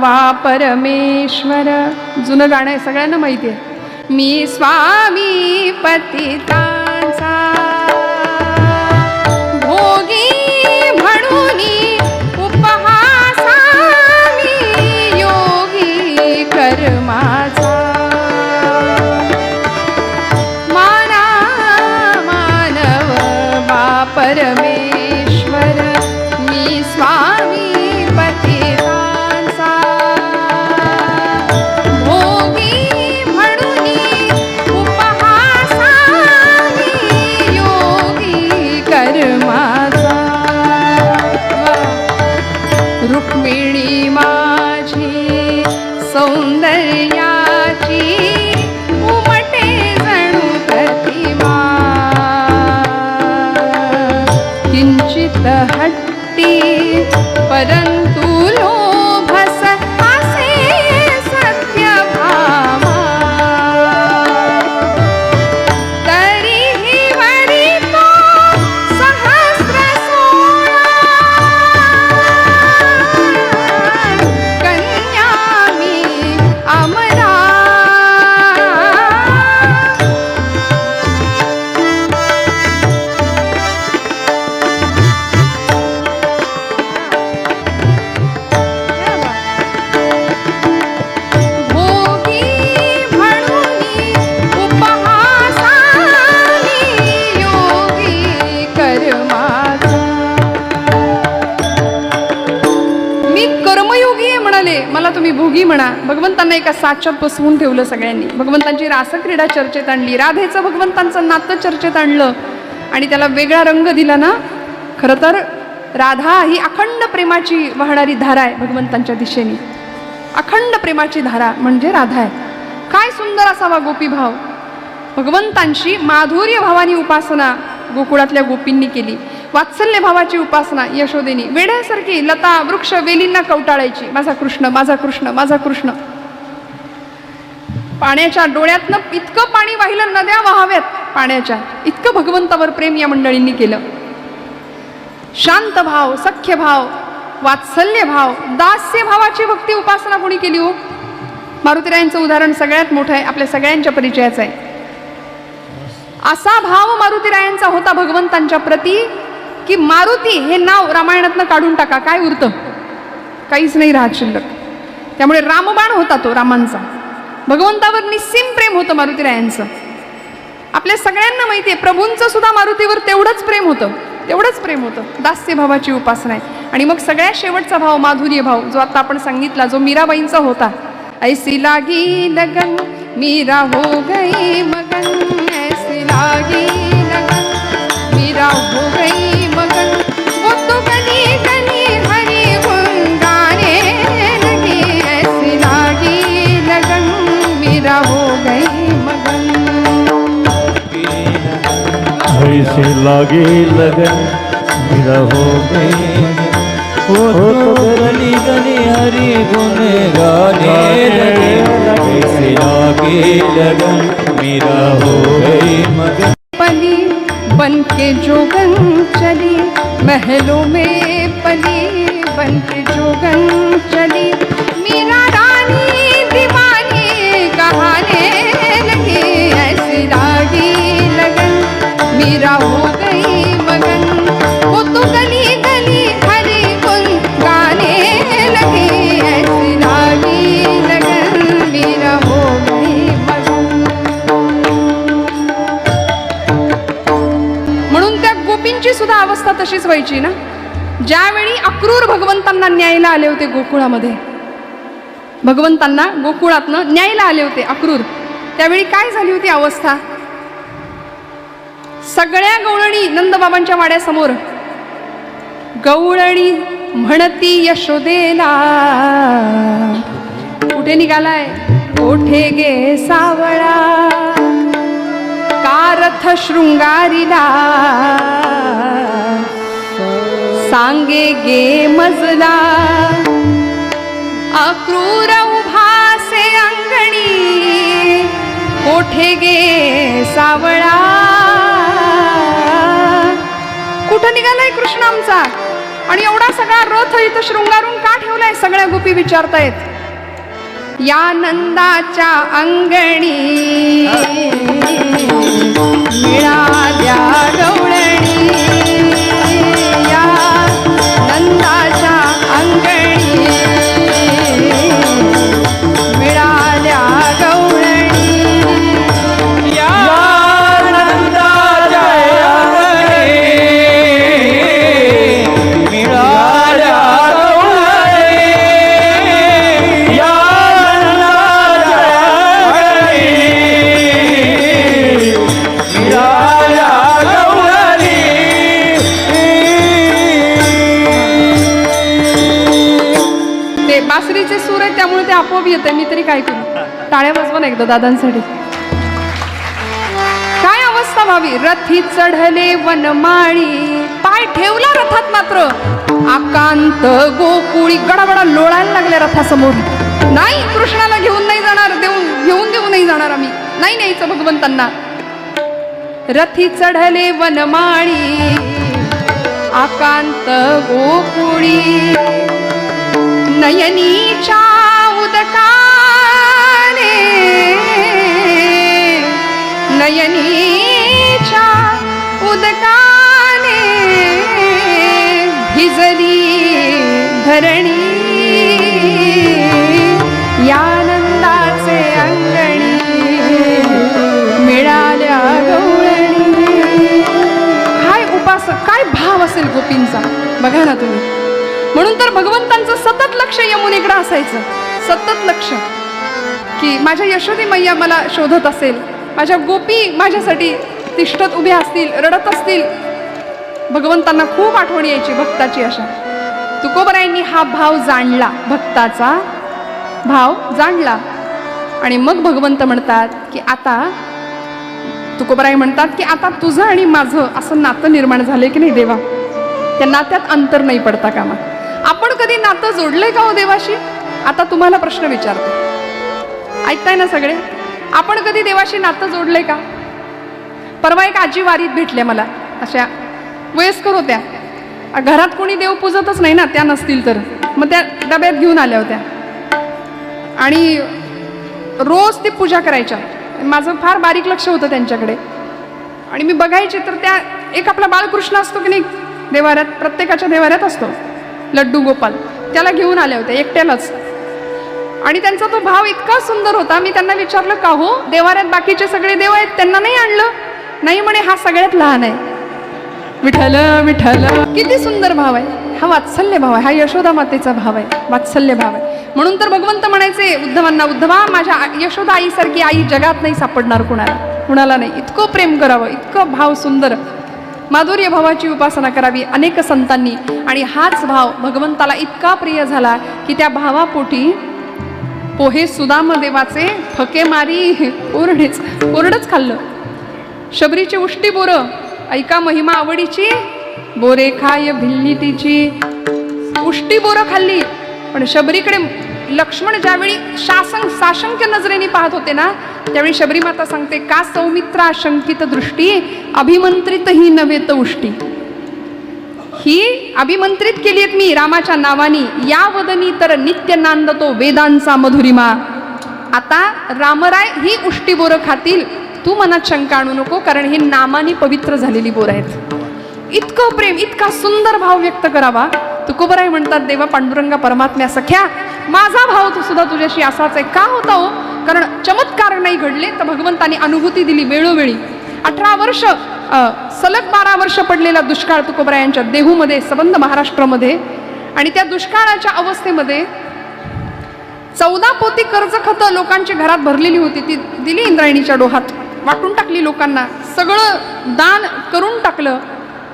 वा परमेश्वर. जुनं गाणं आहे, सगळ्यांना माहिती आहे. मी स्वामी पतितांचा भोगी म्हणून उपहासा मी योगी कर्माचा. माना मानव वा परमेश्वर मी स्वामी पतितांचा भोगी म्हणून उपहासा मी योगी कर्माचा. रुक्मिणी माझी सौंदर्याची उमटे जणू प्रतिमा. किंचित हट्टी परंतु लोभस असे सत्यभामा. तरीही वरी तो सहस्र सोळा कन्या मी अमरा. भोगी म्हणून उपहासा मी योगी कर्माचा. मी कर्मयोगी आहे म्हणाले, मला तुम्ही भोगी म्हणा. भगवंतांना एका साच्यात बसवून ठेवलं सगळ्यांनी. भगवंतांची रासक्रीडा चर्चेत आणली, राधेचं भगवंतांचं नातं चर्चेत आणलं आणि त्याला वेगळा रंग दिला ना. खरं तर राधा ही अखंड प्रेमाची वाहणारी धारा आहे भगवंतांच्या दिशेने. अखंड प्रेमाची धारा म्हणजे राधा आहे. काय सुंदर असावा गोपीभाव. भगवंतांशी माधुर्य भावानी उपासना गोकुळातल्या गोपींनी केली. वात्सल्य भावाची उपासना यशोदेनी वेड्यासारखी लता वृक्ष वेलींना कवटाळायची. माझा कृष्ण माझा कृष्ण माझा कृष्ण. पाण्याच्या डोळ्यातनं इतकं पाणी वाहिलं, नद्या वाहाव्यात पाण्याच्या, इतकं भगवंतावर प्रेम या मंडळींनी केलं. शांत भाव, सख्य भाव, वात्सल्य भाव, दास्य भावाची भक्ती उपासना कोणी केली हो? मारुतीरायांचं उदाहरण सगळ्यात मोठं आहे, आपल्या सगळ्यांच्या परिचयाचं आहे. असा भाव मारुतीरायांचा होता भगवंतांच्या प्रती की मारुती हे नाव रामायणातनं काढून टाका, काय उरतं? काहीच नाही राहत शिल्लक. त्यामुळे रामबाण होता तो रामांचा. भगवंतावर निस्सीम प्रेम होतं मारुतीरायांचं. आपल्या सगळ्यांना माहिती आहे, प्रभूंचं सुद्धा मारुतीवर तेवढंच प्रेम होतं, तेवढंच प्रेम होतं. दास्य भावाची उपासना आहे. आणि मग सगळ्यात शेवटचा भाव माधुर्य भाव, जो आता आपण सांगितला, जो मीराबाईंचा होता. ऐसी लागी लगन मीरा हो गई मगन, ऐसी लागी लगन मीरा हो गई मगन. वो तो गली गली हरि गुण गाने लगी, ऐसी लागी लगन मीरा हो गई मगन. ऐसी लागी लगन मीरा हो गई, वो तो गली गली हरि गुण गाने लगे. ऐसी लागी लगन मीरा हो गई मगन. पली बन के जोगन चली महलों में, पली बन के जोगन चली मीरा रानी दीवानी कहाने लगी. ऐसी लागी लगन मीरा हो गई मगन, वो तो गली गली हरि गुण गाने लगी. ऐसी लागी लगन मीरा हो गई मगन. म्हणून त्या गोपींची सुद्धा अवस्था तशीच व्हायची ना. ज्यावेळी अक्रूर भगवंतांना न्यायला आले होते गोकुळामध्ये, भगवंतांना गोकुळातनं न्यायला आले होते अक्रूर, त्यावेळी काय झाली होती अवस्था? सगळ्या गवळणी नंदबाबांच्या वाड्यासमोर गवळणी म्हणती यशोदेला, कुठे निघालाय? कोठे गे सावळा, कारथ शृंगारीला सांगे गे मजला. अक्रूर उभासे अंगणी, कोठे गे सावळा. कुठं निघालाय कृष्ण आमचा? आणि एवढा सगळा रथ इथं शृंगारून का ठेवलाय सगळ्या गोपी विचारतायत. या नंदाच्या अंगणी मिळाल्या गवळणी, या नंदाच्या अंगणी मिळाल्या गवळणी, या नंदाच्या अंगणी मिळाल्या गवळणी, या नंदाच्या अंगणी मिळाल्या गवळणी. ते बासरीचे सूर आहे त्यामुळे ते आपोआप येते. मी तरी काय करू. टाळ्या वाजवा ना एकदा दादांसाठी. काय अवस्था व्हावी. रथी चढले वनमाळी, पाय ठेवला रथात मात्र आकांत गोकुळी गडाबडा लोळायला लागल्या रथासमोर. नाही, कृष्णाला घेऊन नाही जाणार, घेऊन देऊ नाही जाणार आम्ही, नाही न्यायचं भगवंतांना. रथी चढले वनमाळी आकांत गोकुळी, नयनीच्या उदकाने, नयनीच्या उदकाने भिजली धरणी, या नंदाचे अंगणी मिळाल्या गवळणी. काय उपासक, काय भाव असेल गोपींचा बघा ना तुम्ही. म्हणून तर भगवंतांचं सतत लक्ष यमुनेकडे असायचं, सतत लक्ष, की माझ्या यशोदी मैया मला शोधत असेल, माझ्या गोपी माझ्यासाठी तिष्ठत उभ्या असतील, रडत असतील. भगवंतांना खूप आठवण यायची भक्ताची. अशा तुकोबरायांनी हा भाव जाणला, भक्ताचा भाव जाणला. आणि मग भगवंत म्हणतात की आता, तुकोबराय म्हणतात की आता तुझं आणि माझं असं नातं निर्माण झाले की नाही देवा, त्या नात्यात अंतर नाही पडता कामा. आपण कधी नातं जोडलंय का हो देवाशी. आता तुम्हाला प्रश्न विचारतो, ऐकताय ना सगळे. आपण कधी देवाशी नातं जोडलंय का. परवा एक आजी वारीत भेटल्या मला, अशा वयस्कर होत्या. घरात कोणी देव पूजतच नाही ना, त्या नसतील तर मग त्या डब्यात घेऊन आल्या होत्या आणि रोज ती पूजा करायच्या. माझं फार बारीक लक्ष होतं त्यांच्याकडे आणि मी बघायचे तर त्या, एक आपला बाळकृष्ण असतो की नाही देवाऱ्यात, प्रत्येकाच्या देवाऱ्यात असतो लड्डू गोपाल, त्याला घेऊन आल्या होत्या एकट्यालाच. आणि त्यांचा तो भाव इतका सुंदर होता. मी त्यांना विचारलं का हो, देवाऱ्यात बाकीचे सगळे देव आहेत त्यांना नाही आणलं. नाही म्हणे, हा सगळ्यात लहान आहे. विठ्ठल विठ्ठल, किती सुंदर भाव आहे हा. वात्सल्य भाव आहे हा, यशोदा मातेचा भाव आहे, वात्सल्य भाव आहे. म्हणून तर भगवंत म्हणायचे उद्धवांना, उद्धवा माझ्या यशोदा आईसारखी आई जगात नाही सापडणार कुणाला नाही. इतकं प्रेम करावं, इतकं भाव सुंदर, माधुर्य भावाची उपासना करावी अनेक संतांनी. आणि हाच भाव भगवंताला इतका प्रिय झाला की त्या भावापोटी पोहे सुदाम देवाचे फके मारी कोरडच खाल्लं. शबरीची उष्टी बोरं ऐका महिमा आवडीची, बोरे खाय भिल्ली तिची. उष्टी बोरं खाल्ली, पण शबरीकडे लक्ष्मण ज्यावेळी साशंक्य नजरेने पाहत होते ना, त्यावेळी शबरी माता सांगते, का सौमित्रा शंकित दृष्टी, अभिमंत्रित ही नव्हे तर उष्टी. ही अभिमंत्रित केली आहेत मी रामाच्या नावानी, या वदनी तर नित्य नांदतो वेदांचा मधुरिमा. आता रामराय ही उष्टी बोरं खातील, तू मनात शंका आणू नको, कारण ही नामानी पवित्र झालेली बोरं आहेत. इतकं प्रेम, इतका सुंदर भाव व्यक्त करावा. तुकोबराय म्हणतात, देवा पांडुरंगा परमात्म्या सख्या, माझा भाव तू सुद्धा तुझ्याशी असाच आहे. का होता हो, कारण चमत्कार नाही घडले तर भगवंतानी अनुभूती दिली वेळोवेळी. 18 वर्ष सलग 12 वर्ष पडलेला दुष्काळ तुकोबरायांच्या देहूमध्ये, संबंध महाराष्ट्रामध्ये. आणि त्या दुष्काळाच्या अवस्थेमध्ये 14 पोती कर्ज खतं लोकांची घरात भरलेली होती, ती दिली इंद्रायणीच्या डोहात, वाटून टाकली लोकांना, सगळं दान करून टाकलं.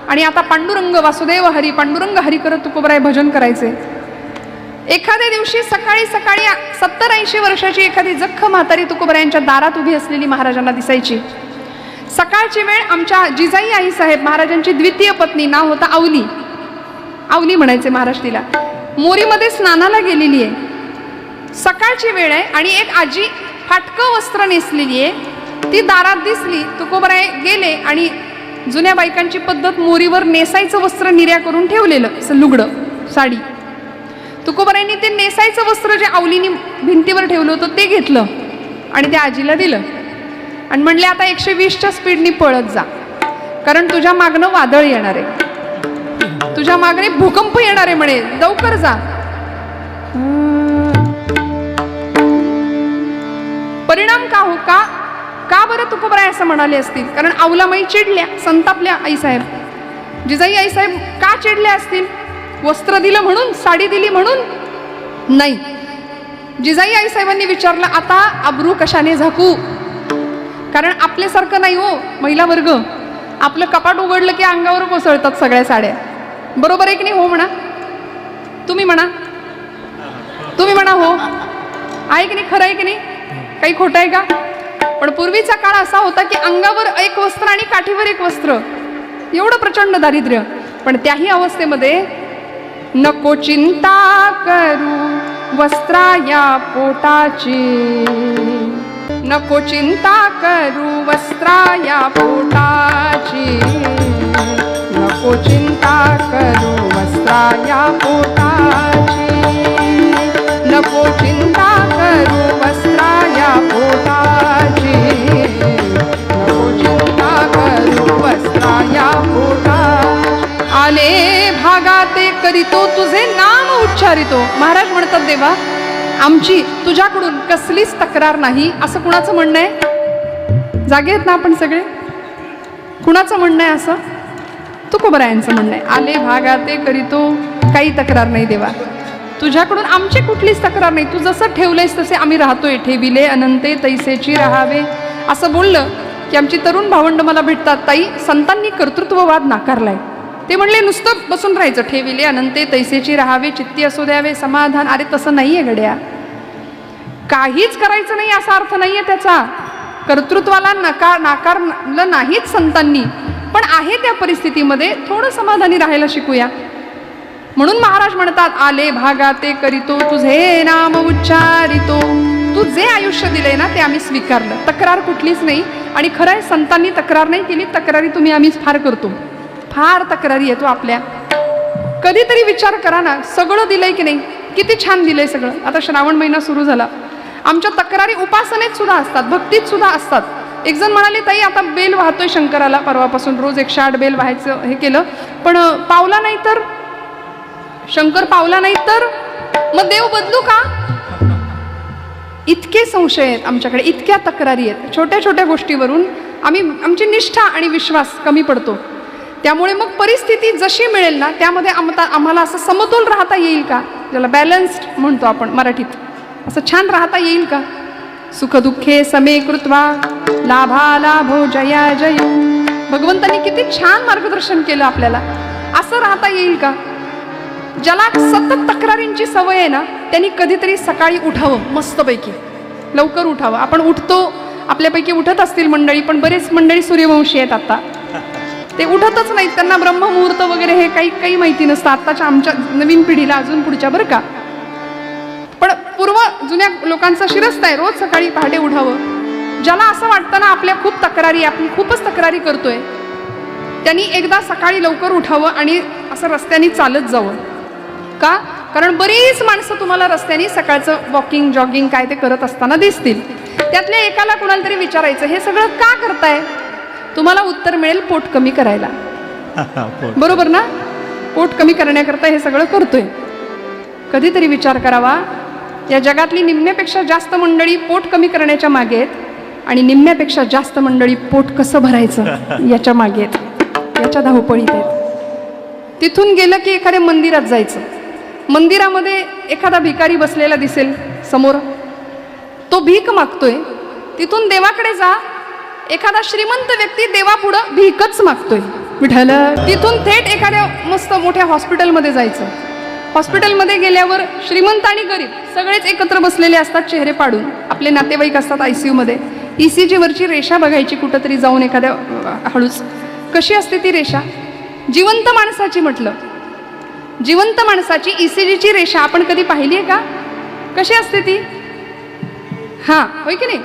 आणि आता पांडुरंग वासुदेव हरी, पांडुरंग हरी करत तुकोबराय भजन करायचे. एखाद्या दिवशी सकाळी 70-80 वर्षाची एखादी जख्ख म्हातारी तुकोबरायांच्या दारात उभी असलेली महाराजांना दिसायची. सकाळची वेळ. आमच्या जिजाई आई साहेब महाराजांची द्वितीय पत्नी, नाव होता आवली, आवली म्हणायचे महाराज तिला, मोरीमध्ये स्नानाला गेलेली आहे. सकाळची वेळ आहे आणि एक आजी फाटकं वस्त्र नेसलेली आहे, ती दारात दिसली. तुकोबराय गेले आणि जुन्या बायकांची पद्धत मोरीवर नेसायचं वस्त्र निर्या करून ठेवलेलं, असं लुगडं साडी. तुकोबारायांनी ते नेसायचं वस्त्र जे आवलीनी भिंतीवर ठेवलं होतं ते घेतलं आणि त्या आजीला दिलं आणि म्हणले आता 120च्या स्पीडनी पळत जा, कारण तुझ्या मागणं वादळ येणार आहे, तुझ्या मागणे भूकंप येणार आहे म्हणे, लवकर जा. परिणाम का हो का बरं तुकोबाराय असं म्हणाले असतील? कारण अवलामाई चिडल्या, संतापल्या आईसाहेब. जिजाई आईसाहेब का चिडल्या असतील? वस्त्र दिलं म्हणून, साडी दिली म्हणून नाही. जिजाई आईसाहेबांनी विचारलं आता अब्रू कशाने झाकू? कारण आपल्यासारखं नाही हो महिला वर्ग, आपलं कपाट उघडलं की अंगावर कोसळतात सगळ्या साड्या. बरोबर आहे की नाही? हो म्हणा, तुम्ही म्हणा, तुम्ही म्हणा हो. आहे की नाही? खरं आहे की नाही? काही खोटं आहे का? पण पूर्वीचा काळ असा होता की अंगावर एक वस्त्र आणि काठीवर एक वस्त्र, एवढं प्रचंड दारिद्र्य. पण त्याही अवस्थेमध्ये नको चिंता करू वस्त्राया पोटाची, नको चिंता करू वस्त्राया पोटाची, नको चिंता करू वस्त्राया पोटाची, नको चिंता करू वस्त्राया पोटाची, नको चिंता करू वस्त्राया पोटाची. आले भागाते करीतो तुझे नाम उच्चारितो. महाराज म्हणतात देवा आमची तुझ्याकडून कसलीच तक्रार नाही. असं कुणाचं म्हणणं आहे? जागे आहेत ना आपण सगळे? कुणाचं म्हणणं आहे असं? तुकोबारायांचं म्हणणं आहे. आले भागाते करीतो, काही तक्रार नाही देवा, तुझ्याकडून आमची कुठलीच तक्रार नाही. तू जसं ठेवलंयस तसे आम्ही राहतोय. ठेविले अनंते तैसेची राहावे. असं बोललं की आमची तरुण भावंड मला भेटतात, ताई संतांनी कर्तृत्ववाद नाकारलाय. ते म्हणले नुसतं बसून राहायचं, ठेविले अनंते तैसेची राहावे, चित्ती असू द्यावे समाधान. अरे तसं नाहीये गड्या, काहीच करायचं नाही असा अर्थ नाहीये त्याचा. कर्तृत्वाला नाकारलं नाहीच संतांनी, पण आहे त्या परिस्थितीमध्ये थोडं समाधानी राहायला शिकूया. म्हणून महाराज म्हणतात आले भागाते करीतो तुझे नाम उच्चारितो. तू जे आयुष्य दिलंय ना ते आम्ही स्वीकारलं, तक्रार कुठलीच नाही. आणि खरं आहे संतांनी तक्रार नाही केली, तक्रारी तुम्ही आम्हीच फार करतो, फार तक्रारी येतो आपल्या. कधीतरी विचार करा ना, सगळं दिलंय की नाही, किती छान दिलंय सगळं. आता श्रावण महिना सुरू झाला, आमच्या तक्रारी उपासनेत सुद्धा असतात, भक्तीत सुद्धा असतात. एक जण म्हणाले ताई आता बेल वाहतोय शंकराला, परवापासून रोज 108 बेल व्हायचं हे केलं, पण पावला नाही तर, शंकर पावला नाही तर मग देव बदलू का? इतके संशय आहेत आमच्याकडे, इतक्या तक्रारी आहेत. छोट्या छोट्या गोष्टीवरून आमची निष्ठा आणि विश्वास कमी पडतो. त्यामुळे मग परिस्थिती जशी मिळेल ना त्यामध्ये आम्हाला असं समतोल राहता येईल का, ज्याला बॅलन्स्ड म्हणतो आपण मराठीत, असं छान राहता येईल का? सुखदुःखे समे कृत्वा लाभा लाभो जया जय. भगवंतांनी किती छान मार्गदर्शन केलं आपल्याला. असं राहता येईल का? ज्याला सतत तक्रारींची सवय आहे ना त्यांनी कधीतरी सकाळी उठावं, मस्तपैकी लवकर उठावं. आपण उठतो, आपल्यापैकी उठत असतील मंडळी, पण बरेच मंडळी सूर्यवंशी आहेत आता, ते उठतच नाहीत. त्यांना ब्रह्ममुहूर्त वगैरे हे काही माहिती नसतं आत्ताच्या आमच्या नवीन पिढीला, अजून पुढच्या बरं का. पण पूर्व जुन्या लोकांचा शिरस्त आहे रोज सकाळी पहाटे उठावं. ज्याला असं वाटतं ना आपल्या खूप तक्रारी, आपण खूपच तक्रारी करतोय, त्यांनी एकदा सकाळी लवकर उठावं आणि असं रस्त्याने चालत जावं. का? कारण बरीच माणसं तुम्हाला रस्त्याने सकाळचं वॉकिंग जॉगिंग काय ते करत असताना दिसतील. त्यातल्या एकाला कुणाला तरी विचारायचं हे सगळं का करताय? तुम्हाला उत्तर मिळेल पोट कमी करायला. बरोबर ना? पोट कमी करण्याकरता हे सगळं करतोय. कधीतरी विचार करावा, या जगातली निम्म्यापेक्षा जास्त मंडळी पोट कमी करण्याच्या मागे आहेत आणि निम्म्यापेक्षा जास्त मंडळी पोट कसं भरायचं याच्या मागे आहेत, याच्या धावपळीत आहेत. तिथून गेलं की एखाद्या मंदिरात जायचं, मंदिरामध्ये एखादा भिकारी बसलेला दिसेल समोर, तो भीक मागतोय. तिथून देवाकडे जा, एखादा श्रीमंत व्यक्ती देवापुढं भीकच मागतोय, विठ्ठल. तिथून थेट एखाद्या मस्त मोठ्या हॉस्पिटलमध्ये जायचं. हॉस्पिटलमध्ये गेल्यावर श्रीमंत आणि गरीब सगळेच एकत्र बसलेले असतात, चेहरे पाडून. आपले नातेवाईक असतात ICU मध्ये. ECG वरची रेषा बघायची कुठंतरी जाऊन एखाद्या हळूच. कशी असते ती रेषा? जिवंत माणसाची म्हटलं, जिवंत माणसाची ECGची रेषा आपण कधी पाहिली आहे का? कशी असते ती? हां, होय की नाही?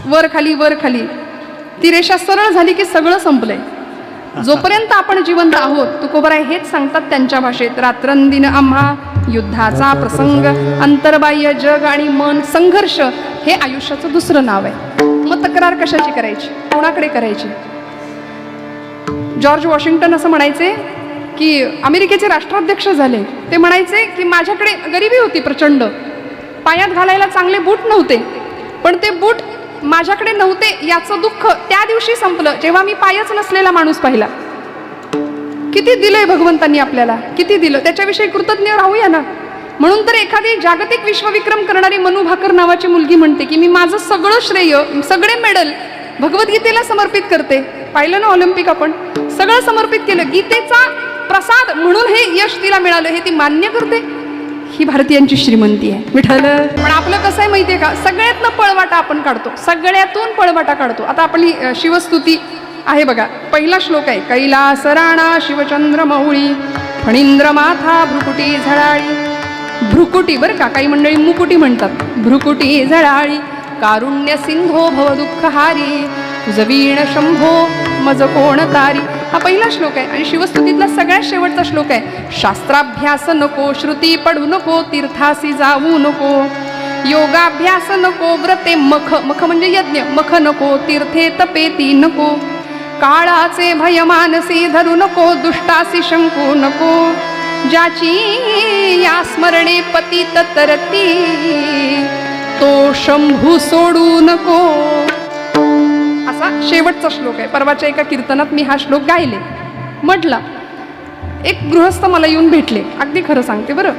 वर खाली वर खाली. ती रेषा सरळ झाली की सगळं संपलंय. जोपर्यंत आपण जिवंत आहोत, तुकोबराय हेच सांगतात त्यांच्या भाषेत, रात्रंदिन आम्हा युद्धाचा प्रसंग, अंतर्बाह्य जग आणि मन संघर्ष हे आयुष्याचं दुसरं नाव आहे. मग तक्रार कशाची करायची, कोणाकडे करायची? जॉर्ज वॉशिंग्टन असं म्हणायचे की अमेरिकेचे राष्ट्राध्यक्ष झाले, ते म्हणायचे की माझ्याकडे गरिबी होती प्रचंड, पायात घालायला चांगले बूट नव्हते, पण ते बूट माझ्याकडे नव्हते याचं दुःख त्या दिवशी संपलं जेव्हा मी पायच नसलेला माणूस पाहिला. किती दिलंय भगवंतांनी आपल्याला, किती दिलं, त्याच्याविषयी कृतज्ञ राहूया ना. म्हणून तर एखादी जागतिक विश्वविक्रम करणारी मनू भाकर नावाची मुलगी म्हणते की मी माझं सगळं श्रेय, सगळे मेडल भगवद्गीतेला समर्पित करते. पाहिलं ना ऑलिम्पिक, आपण सगळं समर्पित केलं, गीतेचा प्रसाद म्हणून हे यश तिला मिळालं, हे ती मान्य करते. ही भारतीयांची श्रीमंती आहे विठ्ठल. पण आपलं कसं आहे माहितीये का, सगळ्यातनं पळवाटा आपण काढतो, सगळ्यातून पळवाटा काढतो. आता आपली शिवस्तुती आहे बघा, पहिला श्लोक आहे, कैलास राणा शिवचंद्र मौळी फणींद्र माथा भ्रुकुटी झळाळी. भ्रुकुटी बरं का, काही मंडळी मुकुटी म्हणतात. भ्रुकुटी झळाळी कारुण्य सिंधो भव दुःखहारी तुझ वीण शंभो मज कोण तारी. हा पहिला श्लोक आहे आणि शिवस्तुतीतला सगळ्यात शेवटचा श्लोक आहे. शास्त्राभ्यास नको, श्रुती पडू नको, तीर्थासी जाऊ नको, योगाभ्यास नको, व्रते मख, मख म्हणजे यज्ञ, मख नको, तीर्थे तपेती नको, काळाचे भय मानसी धरू नको, दुष्टासी शंकू नको, ज्याची या स्मरणे पतित तरती तो शंभू सोडू नको. असा शेवटचा श्लोक आहे. परवाच्या एका कीर्तनात मी हा श्लोक गायले. म्हटलं एक गृहस्थ मला येऊन भेटले, अगदी खरं सांगते बरं,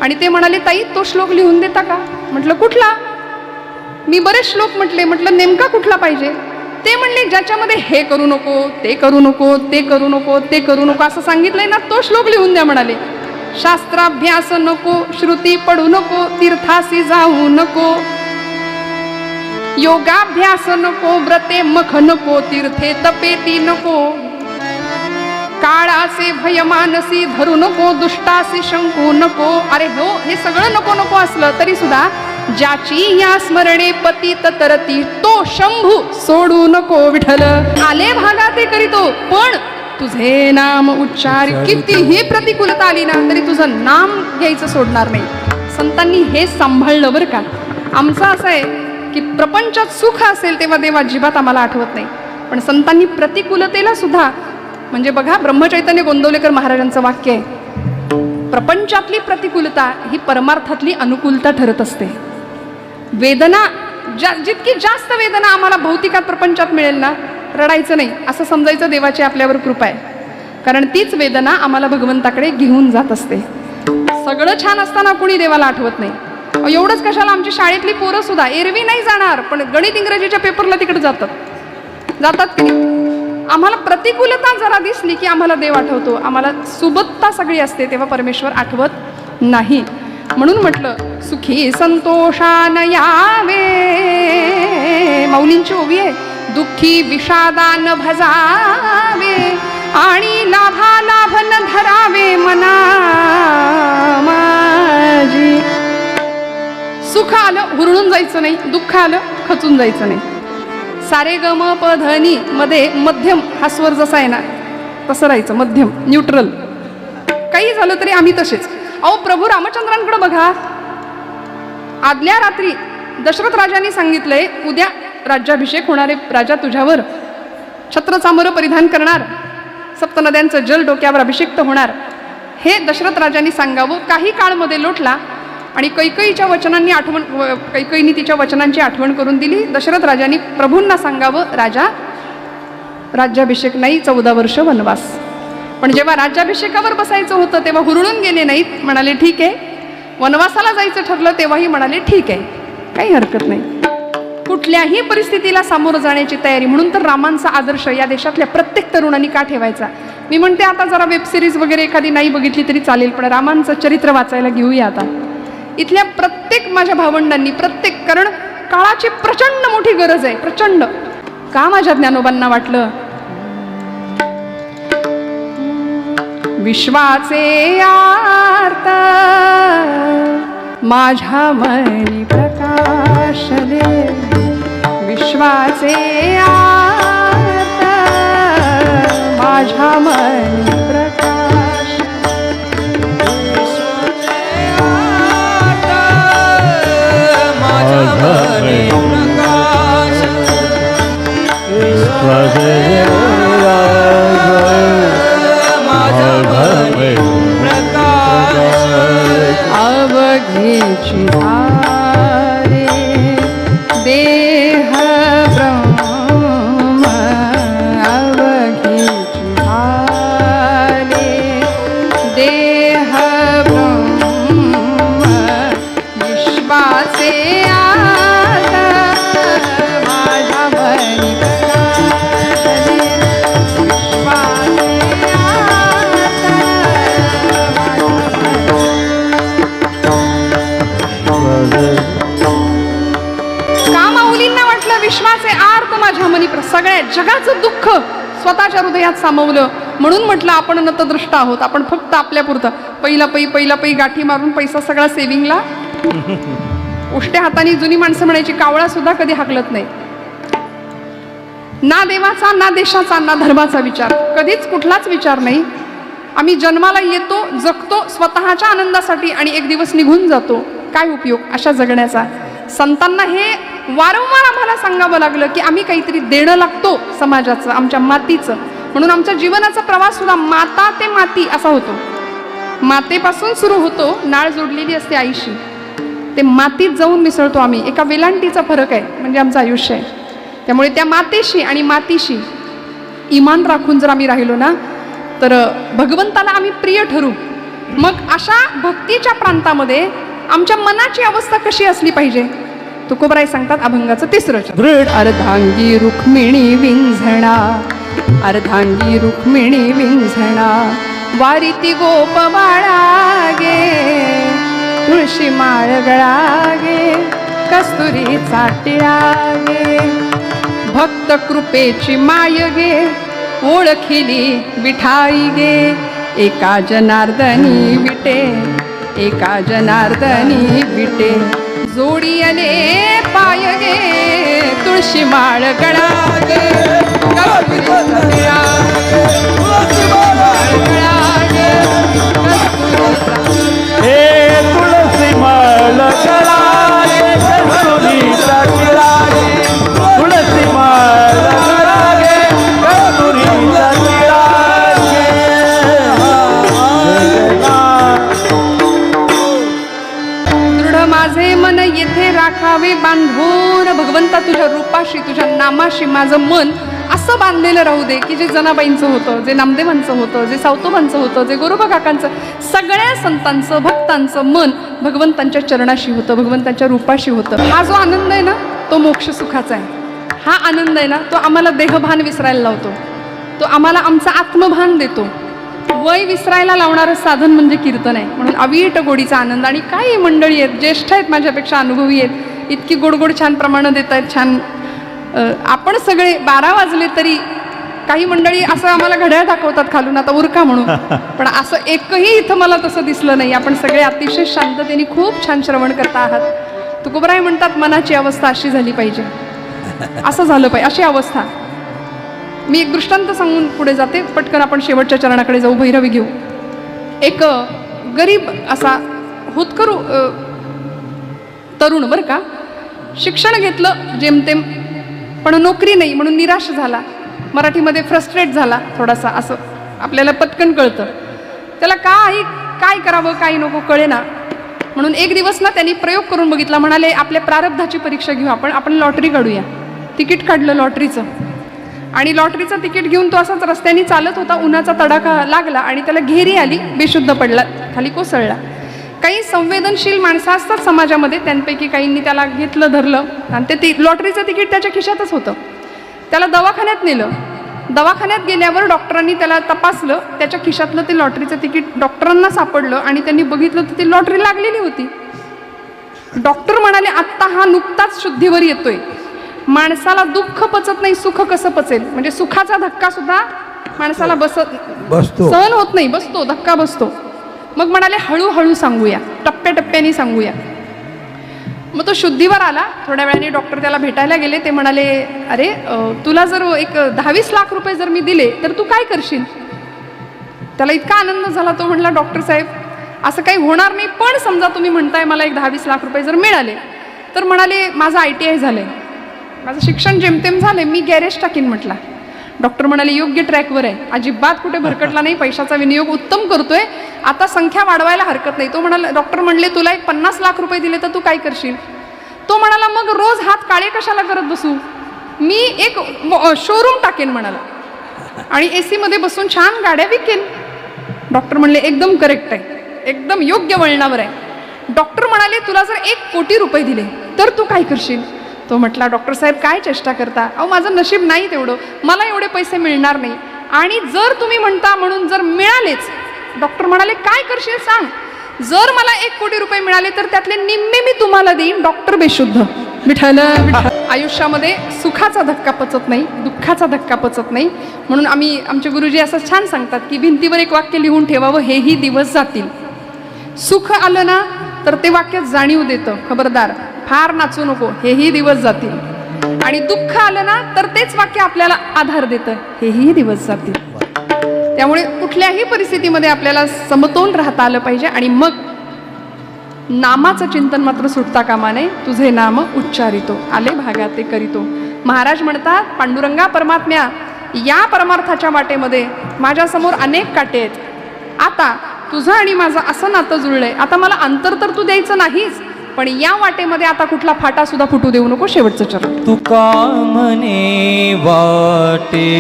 आणि ते म्हणाले ताई तो श्लोक लिहून देता का? म्हटलं कुठला? मी बरेच श्लोक म्हटले, म्हटलं नेमका कुठला पाहिजे? ते म्हणले ज्याच्यामध्ये हे करू नको, ते करू नको, ते करू नको, ते करू नको असं सांगितलंय ना, तो श्लोक लिहून द्या म्हणाले. शास्त्राभ्यास नको, श्रुती पडू नको, तीर्थासी जाऊ नको, योगाभ्यास नको, व्रते मख नको, तीर्थे तपेती नको, काळाचे भय मानसी धरू नको, दुष्टासी शंकू नको. अरे हो, हे सगळं नको नको असलं तरी सुद्धा ज्याची या स्मरणे पतित तरती तो शंभू सोडू नको विठ्ठल. आले भागा ते करीतो, पण तुझे नाम उच्चार, कितीही प्रतिकूलता आली ना तरी तुझं नाम घ्यायचं सोडणार नाही. संतांनी हे सांभाळलं बरं का. आमचं असं आहे की प्रपंचात सुख असेल तेव्हा देव अजिबात आम्हाला आठवत नाही, पण संतांनी प्रतिकूलतेला सुद्धा, म्हणजे बघा ब्रह्मचैतन्य गोंदवलेकर महाराजांचं वाक्य आहे, प्रपंचातली प्रतिकूलता ही परमार्थातली अनुकूलता ठरत असते. वेदना जितकी जास्त वेदना आम्हाला भौतिकात प्रपंचात मिळेल ना, रडायचं नाही, असं समजायचं देवाची आपल्यावर कृपा आहे, कारण तीच वेदना आम्हाला भगवंताकडे घेऊन जात असते. सगळं छान असताना कुणी देवाला आठवत नाही. एवढंच कशाला, आमची शाळेतली पोरं सुद्धा एरवी नाही जाणार, पण गणित इंग्रजीच्या पेपरला तिकडे जातात की नाही. आम्हाला प्रतिकूलता जरा दिसली की आम्हाला देव आठवतो, आम्हाला सुबत्ता सगळी असते तेव्हा परमेश्वर आठवत नाही. म्हणून म्हटलं सुखी संतोषान यावे, माऊलींची ओवी आहे, दुःखी विषादान भजावे, आणि लाभा लाभन धरावे मना माझी. सुख आलं हुरळून जायचं नाही, दुःख आलं खचून जायचं नाही. सारे गम पधनी मध्ये मध्यम हा स्वर जसा आहे ना तसं राहायचं, मध्यम न्यूट्रल. काही झालं तरी आम्ही तसेच. अहो प्रभू रामचंद्रांकडे बघा, आदल्या रात्री दशरथ राजांनी सांगितलंय उद्या राज्याभिषेक होणारे राजा तुझ्यावर छत्र चामर परिधान करणार, सप्त नद्यांचं जल डोक्यावर अभिषेक्त होणार, हे दशरथ राजांनी सांगावं. काही काळमध्ये लोटला आणि कैकईच्या वचनांनी कैकईनी तिच्या वचनांची आठवण करून दिली. दशरथ राजांनी प्रभूंना सांगावं राजा राज्याभिषेक नाही, 14 वर्ष वनवास. पण जेव्हा राज्याभिषेकावर बसायचं होतं तेव्हा हुरळून गेले नाहीत, म्हणाले ठीक आहे. वनवासाला जायचं ठरलं तेव्हाही म्हणाले ठीक आहे, काही हरकत नाही. कुठल्याही परिस्थितीला सामोरं जाण्याची तयारी. म्हणून तर रामांचा आदर्श या देशातल्या प्रत्येक तरुणांनी का ठेवायचा. मी म्हणते आता जरा वेबसिरीज वगैरे एखादी नाही बघितली तरी चालेल, पण रामांचं चरित्र वाचायला घेऊया आता. इथल्या प्रत्येक माझ्या भावंडांनी, प्रत्येक, कारण काळाची प्रचंड मोठी गरज आहे, प्रचंड. का माझ्या ज्ञानोबांना वाटलं विश्वाचे आर्त माझ्या मनी प्रकाशले, विश्वाचे आर्त माझ्या मनी प्रकाश माझ्या मनी प्रकाश माझ्या मनी प्रकाश अवघेची धारे देह ब्रह्म अवघेची धारे देह ब्रह्म विश्वाचे आत माझ्या मनी प्रकाश विश्वाचे आत का माऊलींना वाटलं विश्वाचे आर्त माझ्या मनी सगळ्या जगाचं दुःख स्वतःच्या हृदयात सामावलं म्हणून म्हटलं आपण नतदृष्ट आहोत. आपण फक्त आपल्यापुरतं पहिला पै गाठी मारून पैसा सगळा सेव्हिंगला उष्ट्या हाताने जुनी माणसं म्हणायची कावळा सुद्धा कधी हाकलत नाही. ना देवाचा ना देशाचा ना धर्माचा विचार कधीच कुठलाच विचार नाही. आम्ही जन्माला येतो जगतो स्वतःच्या आनंदासाठी आणि एक दिवस निघून जातो. काय उपयोग अशा जगण्याचा. संतांना हे वारंवार आम्हाला सांगावं लागलं की आम्ही काहीतरी देणं लागतो समाजाचं आमच्या मातीचं. म्हणून आमच्या जीवनाचा प्रवास सुद्धा माता ते माती असा होतो. मातेपासून सुरू होतो नाळ जोडलेली असते आईशी ते मातीत जाऊन मिसळतो आम्ही. एका वेलांटीचा फरक आहे म्हणजे आमचं आयुष्य आहे. त्यामुळे त्या मातेशी आणि मातीशी इमान राखून जर आम्ही राहिलो ना तर भगवंताला आम्ही प्रिय ठरू. मग अशा भक्तीच्या प्रांतामध्ये आमच्या मनाची अवस्था कशी असली पाहिजे. तुकोबराय सांगतात अभंगाचं 3रं दृढ अर्धांगी रुक्मिणी विंझणा अर्धांगी रुक्मिणी विंझणा वारीती गोप बाळागे तुळशी माळ गळागे कस्तुरी चाटिळागे भक्त कृपेची माय गे ओळखिली विठाई गे एका जनार्दनी विटे एका जनार्दनी विटे जोडी अने पाय गे तुळशी माळ गळा गे कस्तुरी चाटिळा तुळशी माळ गळा गे हे तुळसी माळ गळागे कस्तुरीचा टिळागे तुळसी माळ गळागे कस्तुरीचा टिळागे दृढ माझे मन येथे राखावे बांधून. भगवंता तुझ्या रूपाशी तुझ्या नामाशी माझं मन असं बांधलेलं राहू दे की जे जनाबाईंचं होतं जे नामदेवांचं होतं जे सावतोबांचं होतं जे गोरोबा काकांचं सगळ्या संतांचं भक्तांचं मन भगवंतांच्या चरणाशी होतं भगवंतांच्या रूपाशी होतं. हा जो आनंद आहे ना तो मोक्ष सुखाचा आहे. हा आनंद आहे ना तो आम्हाला देहभान विसरायला लावतो. तो आम्हाला आमचं आत्मभान देतो. वय विसरायला लावणारं साधन म्हणजे कीर्तन आहे. म्हणून अवीट गोडीचा आनंद. आणि काही मंडळी आहेत ज्येष्ठ आहेत माझ्यापेक्षा अनुभवी आहेत इतकी गोड छान प्रमाणं देत आहेत छान. आपण सगळे 12 वाजले तरी काही मंडळी असं आम्हाला घड्याळ दाखवतात खालून आता उरका म्हणून. पण असं एकही इथं मला तसं दिसलं नाही. आपण सगळे अतिशय शांततेने खूप छान श्रवण करता आहात. तुकोबराय म्हणतात मनाची अवस्था अशी झाली पाहिजे असं झालं पाहिजे अशी अवस्था. मी एक दृष्टांत सांगून पुढे जाते पटकन आपण शेवटच्या चरणाकडे जाऊ. भैरवी घेऊ. एक गरीब असा होतकरू तरुण बरं का शिक्षण घेतलं जेमतेम पण नोकरी नाही म्हणून निराश झाला. मराठीमध्ये फ्रस्ट्रेट झाला थोडासा असं आपल्याला पटकन कळतं. त्याला काय करावं काय नको कळेना. म्हणून एक दिवस ना त्यांनी प्रयोग करून बघितला. म्हणाले आपल्या प्रारब्धाची परीक्षा घेऊ आपण लॉटरी काढूया. तिकीट काढलं लॉटरीचं आणि लॉटरीचं तिकीट घेऊन तो असाच रस्त्याने चालत होता. उन्हाचा तडाखा लागला आणि त्याला घेरी आली. बेशुद्ध पडला खाली कोसळला. काही संवेदनशील माणसं असतात समाजामध्ये त्यांपैकी काहींनी त्याला घेतलं धरलं आणि ते लॉटरीचं तिकीट त्याच्या खिशातच होतं. त्याला दवाखान्यात नेलं. दवाखान्यात गेल्यावर डॉक्टरांनी त्याला तपासलं. त्याच्या खिशातलं ते लॉटरीचं तिकीट डॉक्टरांना सापडलं आणि त्यांनी बघितलं तर ती लॉटरी लागलेली होती. डॉक्टर म्हणाले आत्ता हा नुकताच शुद्धीवर येतोय. माणसाला दुःख पचत नाही सुख कसं पचेल. म्हणजे सुखाचा धक्का सुद्धा माणसाला बसतो सहन होत नाही बसतो धक्का बसतो. मग म्हणाले हळूहळू सांगूया टप्प्याटप्प्याने सांगूया. मग तो शुद्धीवर आला. थोड्या वेळाने डॉक्टर त्याला भेटायला गेले. ते म्हणाले, अरे तुला जर एक 10-20 लाख रुपये जर मी दिले तर तू काय करशील? त्याला इतका आनंद झाला. तो म्हणला, डॉक्टर साहेब असं काही होणार नाही, पण समजा तुम्ही म्हणताय मला एक 10-20 लाख रुपये जर मिळाले तर. म्हणाले, माझं ITI झालंय, माझं शिक्षण जेमतेम झालंय, मी गॅरेज टाकीन म्हटला. डॉक्टर म्हणाले, योग्य ट्रॅकवर आहे, अजिबात कुठे भरकटला नाही, पैशाचा विनियोग उत्तम करतोय, आता संख्या वाढवायला हरकत नाही. तो म्हणाला, डॉक्टर म्हणले तुला एक 50 लाख रुपये दिले तर तू काय करशील? तो म्हणाला, मग रोज हात काळे कशाला करत बसू, मी एक शोरूम टाकेन म्हणाला आणि AC मध्ये बसून छान गाड्या विकेन. डॉक्टर म्हणले, एकदम करेक्ट आहे, एकदम योग्य वळणावर आहे. डॉक्टर म्हणाले, तुला जर 1 कोटी रुपये दिले तर तू काय करशील? तो म्हटला, डॉक्टर साहेब काय चेष्टा करता, अहो माझं नशीब नाही तेवढं, मला एवढे पैसे मिळणार नाही, आणि जर तुम्ही म्हणता म्हणून जर मिळालेच. डॉक्टर म्हणाले, काय करशील सांग? जर मला 1 कोटी रुपये मिळाले तर त्यातले निम्मे मी तुम्हाला देईन. डॉक्टर बेशुद्ध. विठ्ठल विठ्ठल. आयुष्यामध्ये सुखाचा धक्का पचत नाही, दुःखाचा धक्का पचत नाही, म्हणून आमचे गुरुजी असं छान सांगतात की भिंतीवर एक वाक्य लिहून ठेवावं, हेही दिवस जातील. सुख आलं ना तर ते वाक्य जाणीव देतं, खबरदार फार नाचू नको, हेही दिवस जातील. आणि दुःख आलं ना तर तेच वाक्य आपल्याला आधार देतं, हेही दिवस जातील. त्यामुळे कुठल्याही परिस्थितीमध्ये आपल्याला समतोल राहता आलं पाहिजे. आणि मग नामाचं चिंतन मात्र सुटता कामा नये. तुझे नाम उच्चारितो, आले भागा ते करीतो. महाराज म्हणतात, पांडुरंगा परमात्म्या, या परमार्थाच्या वाटेमध्ये माझ्यासमोर अनेक काटे आहेत, आता तुझं आणि माझं असं नातं जुळलंय, आता मला अंतर तर तू द्यायचं नाहीच, पण या वाटेमध्ये आता कुठला फाटा सुद्धा फुटू देऊ नको. शेवटचं चरण. तुका म्हणे वाटे,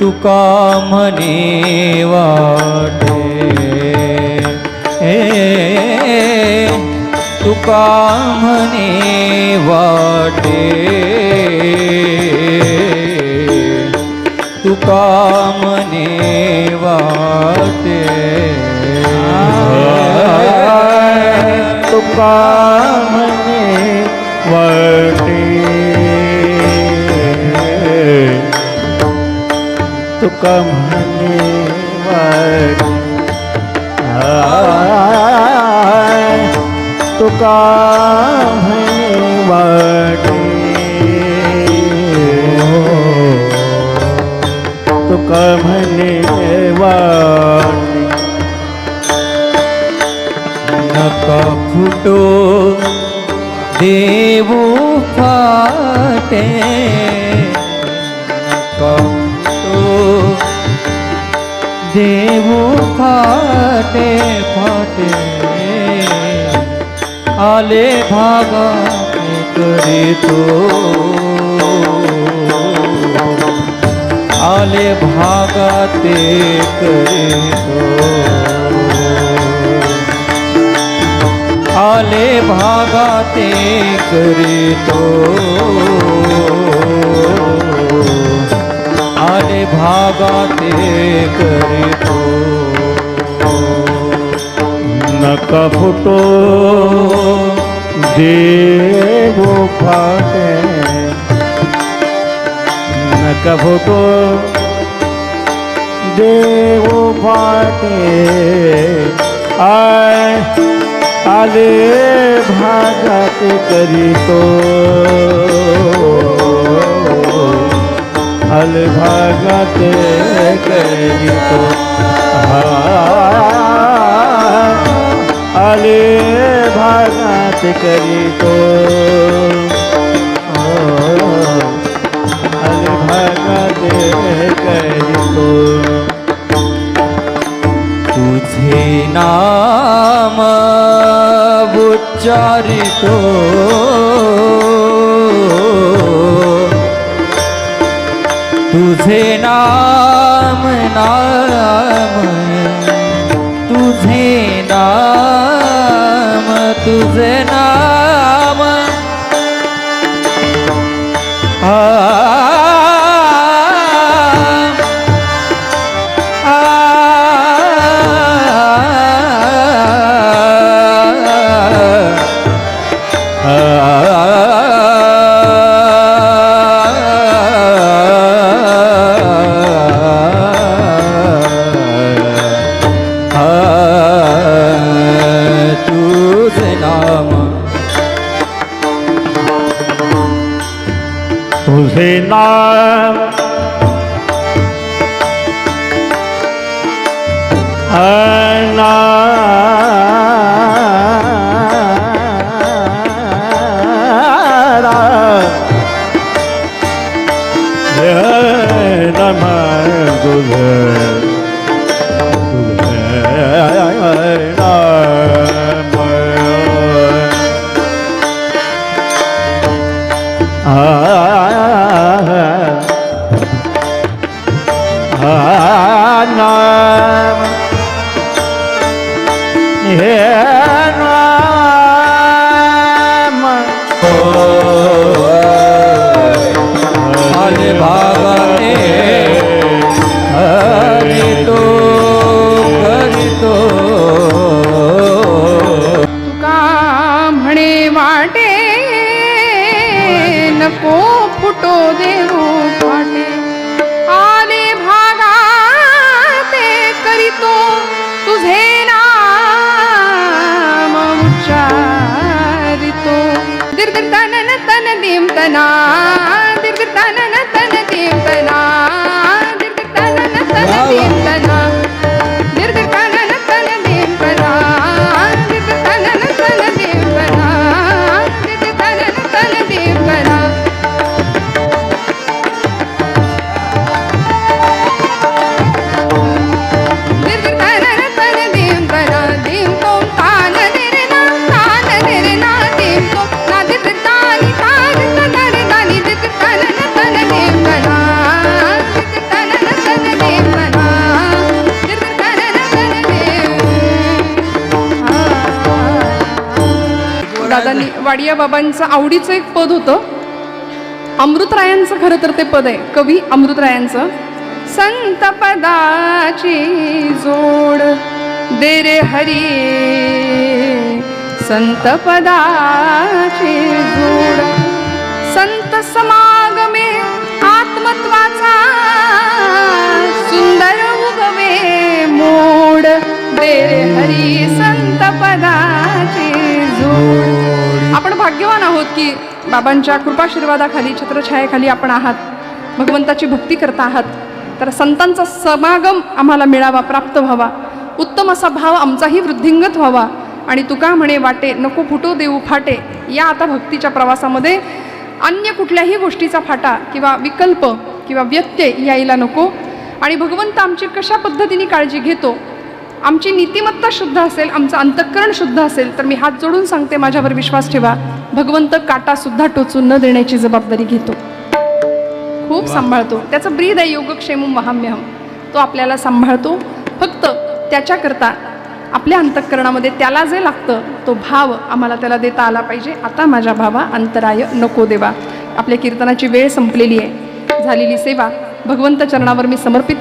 तुका म्हणे वाटे, तुका म्हणे वाटे, तुका म्हणे वाटे, तुका म्हणे वाटे, तुका म्हणे वाटे, तुका म्हणे वाटे, तुका म्हणे वाटे. नका फुटो देवो फाटे, नका फुटो देवो फाटे फाटे, आले भागा करीतो, आले भागा ते करीतो, आले भागा ते करीतो, आले भागा ते करीतो. नका फुटो देवो फाटे, नका फुटो देवो फाटे, आले भागात करीतो, आले भागात करीतो, आले भागात करीतो, आले भागात करीतो. तुझे नाम उच्चारितो, तुझे नाम नाम, तुझे नाम, तुझे नाम, आले भागाने हरितो करितो तुका म्हणे वाटे नको फुटो देऊ फाटे आले भागा ते करीतो तुझे नाम उच्चारितो दीर्घ तन तन देम तना दीर्घ तन तन देम तना दीर्घ तन तन देम तना दीर्घ तन तन देम तना दीर्घ तन तन देम तना दीर्घ तन तन देम तना दीर्घ तन तन देम तना देम तो तान दे रे ना देम तो ना दीर्घ तानी तान तन तानी दीर्घ तन तन देम तना दीर्घ तन तन देम तना दीर्घ तन तन देम दादांनी वाडिया बाबांचं आवडीचं एक पद होतं. अमृतरायांचं खरं तर ते पद आहे, कवी अमृतरायांचं. संत पदाची जोड दे रे हरी, संत पदाची जोड. संत समागमे आत्मत्वाचा सुंदर उगवे मोड दे रे हरी, संत पदाची जोड. आपण भाग्यवान आहोत की बाबांच्या कृपाशीर्वादाखाली छत्रछायेखाली आपण आहात, भगवंताची भक्ती करता आहात. तर संतांचा समागम आम्हाला मिळावा, प्राप्त व्हावा, उत्तम असा भाव आमचाही वृद्धिंगत व्हावा. आणि तुका म्हणे वाटे नको फुटो देऊ फाटे, या आता भक्तीच्या प्रवासामध्ये अन्य कुठल्याही गोष्टीचा फाटा किंवा विकल्प किंवा व्यत्यय यायला नको. आणि भगवंत आमची कशा पद्धतीने काळजी घेतो, आमची नीतिमत्ता शुद्ध असेल, आमचं अंतःकरण शुद्ध असेल, तर मी हात जोडून सांगते, माझ्यावर विश्वास ठेवा, भगवंत काटासुद्धा टोचून न देण्याची जबाबदारी घेतो, खूप सांभाळतो. त्याचं ब्रीद आहे योगक्षेमम वहाम्यहम, तो आपल्याला सांभाळतो. फक्त त्याच्याकरता आपल्या अंतःकरणामध्ये त्याला जे लागतं तो भाव आम्हाला त्याला देता आला पाहिजे. आता माझ्या भावा अंतराय नको देवा. आपल्या कीर्तनाची वेळ संपलेली आहे, झालेली सेवा भगवंत चरणावर मी समर्पित